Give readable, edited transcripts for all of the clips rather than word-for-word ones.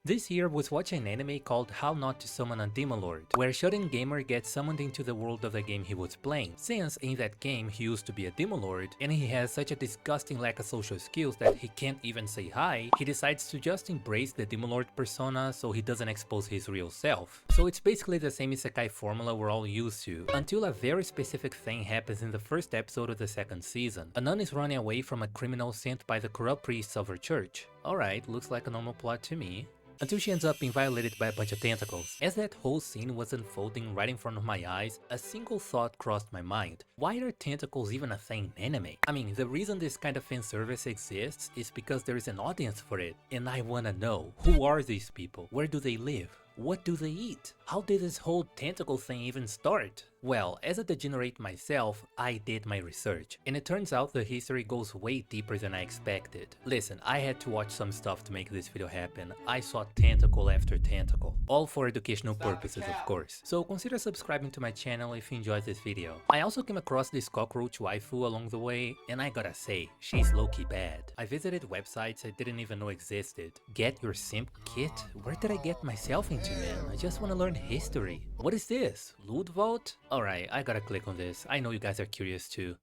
This year was watching an anime called How Not to Summon a Demon Lord, where a Shonen gamer gets summoned into the world of the game he was playing, since in that game he used to be a Demon Lord and he has such a disgusting lack of social skills that he can't even say hi. He decides to just embrace the Demon Lord persona so he doesn't expose his real self. So it's basically the same isekai formula we're all used to, until a very specific thing happens in the first episode of the second season. A nun is running away from a criminal sent by the corrupt priests of her church. Alright, looks like a normal plot to me. Until she ends up being violated by a bunch of tentacles. As that whole scene was unfolding right in front of my eyes, a single thought crossed my mind. Why are tentacles even a thing in anime? I mean, the reason this kind of fan service exists is because there is an audience for it, and I wanna know, who are these people? Where do they live? What do they eat? How did this whole tentacle thing even start? Well, as a degenerate myself, I did my research, and it turns out the history goes way deeper than I expected. Listen, I had to watch some stuff to make this video happen. I saw tentacle after tentacle, all for educational purposes of course. So consider subscribing to my channel if you enjoyed this video. I also came across this cockroach waifu along the way, and I gotta say, she's low-key bad. I visited websites I didn't even know existed. Get your simp kit? Where did I get myself into, man? I just wanna learn history. What is this? Loot vault? Alright, I gotta click on this. I know you guys are curious too.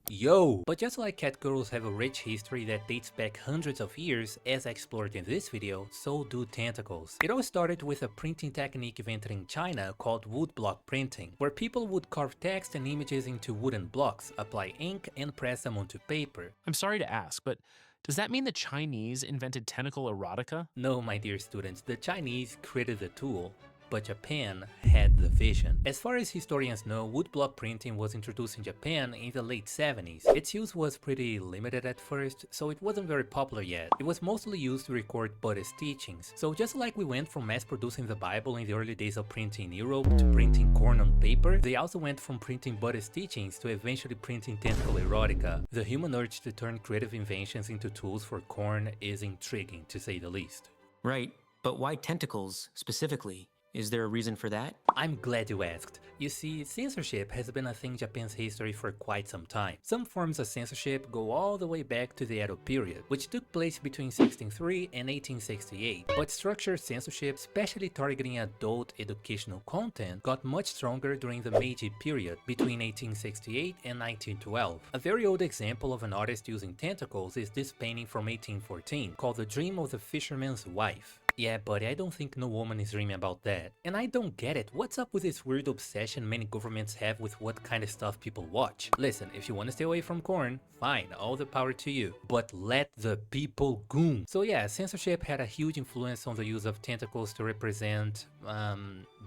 Yo! But just like cat girls have a rich history that dates back hundreds of years, as I explored in this video, so do tentacles. It all started with a printing technique invented in China called woodblock printing, where people would carve text and images into wooden blocks, apply ink, and press them onto paper. I'm sorry to ask, but does that mean the Chinese invented tentacle erotica? No, my dear students, the Chinese created the tool, but Japan had the vision. As far as historians know, woodblock printing was introduced in Japan in the late 70s. Its use was pretty limited at first, so it wasn't very popular yet. It was mostly used to record Buddhist teachings. So just like we went from mass-producing the Bible in the early days of printing in Europe to printing corn on paper, they also went from printing Buddhist teachings to eventually printing tentacle erotica. The human urge to turn creative inventions into tools for corn is intriguing, to say the least. Right, but why tentacles, specifically? Is there a reason for that? I'm glad you asked. You see, censorship has been a thing in Japan's history for quite some time. Some forms of censorship go all the way back to the Edo period, which took place between 1603 and 1868. But structured censorship, especially targeting adult educational content, got much stronger during the Meiji period, between 1868 and 1912. A very old example of an artist using tentacles is this painting from 1814, called The Dream of the Fisherman's Wife. Yeah, buddy, I don't think no woman is dreaming about that. And I don't get it, what's up with this weird obsession many governments have with what kind of stuff people watch? Listen, if you want to stay away from corn, fine, all the power to you. But let the people goon. So yeah, censorship had a huge influence on the use of tentacles to represent,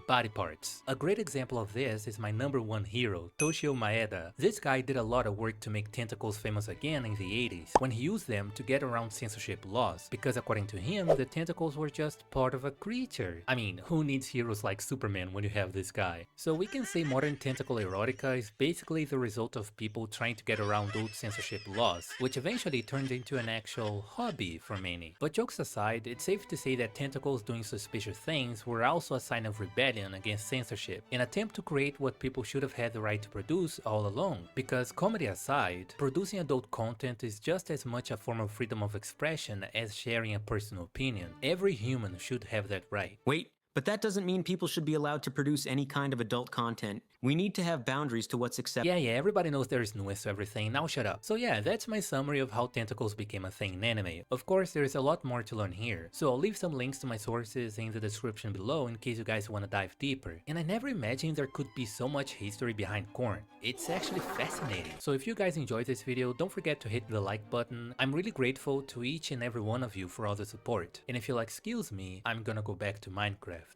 body parts. A great example of this is my #1 hero, Toshio Maeda. This guy did a lot of work to make tentacles famous again in the 80s, when he used them to get around censorship laws, because according to him, the tentacles were just part of a creature. I mean, who needs heroes like Superman when you have this guy? So we can say modern tentacle erotica is basically the result of people trying to get around old censorship laws, which eventually turned into an actual hobby for many. But jokes aside, it's safe to say that tentacles doing suspicious things were also a sign of rebellion against censorship, an attempt to create what people should have had the right to produce all along. Because comedy aside, producing adult content is just as much a form of freedom of expression as sharing a personal opinion. Every human should have that right. Wait, but that doesn't mean people should be allowed to produce any kind of adult content. We need to have boundaries to what's acceptable. Yeah, everybody knows there is nuance to everything, now shut up. So yeah, that's my summary of how tentacles became a thing in anime. Of course, there is a lot more to learn here, so I'll leave some links to my sources in the description below in case you guys want to dive deeper. And I never imagined there could be so much history behind corn. It's actually fascinating. So if you guys enjoyed this video, don't forget to hit the like button. I'm really grateful to each and every one of you for all the support. And if you'll excuse me, I'm gonna go back to Minecraft.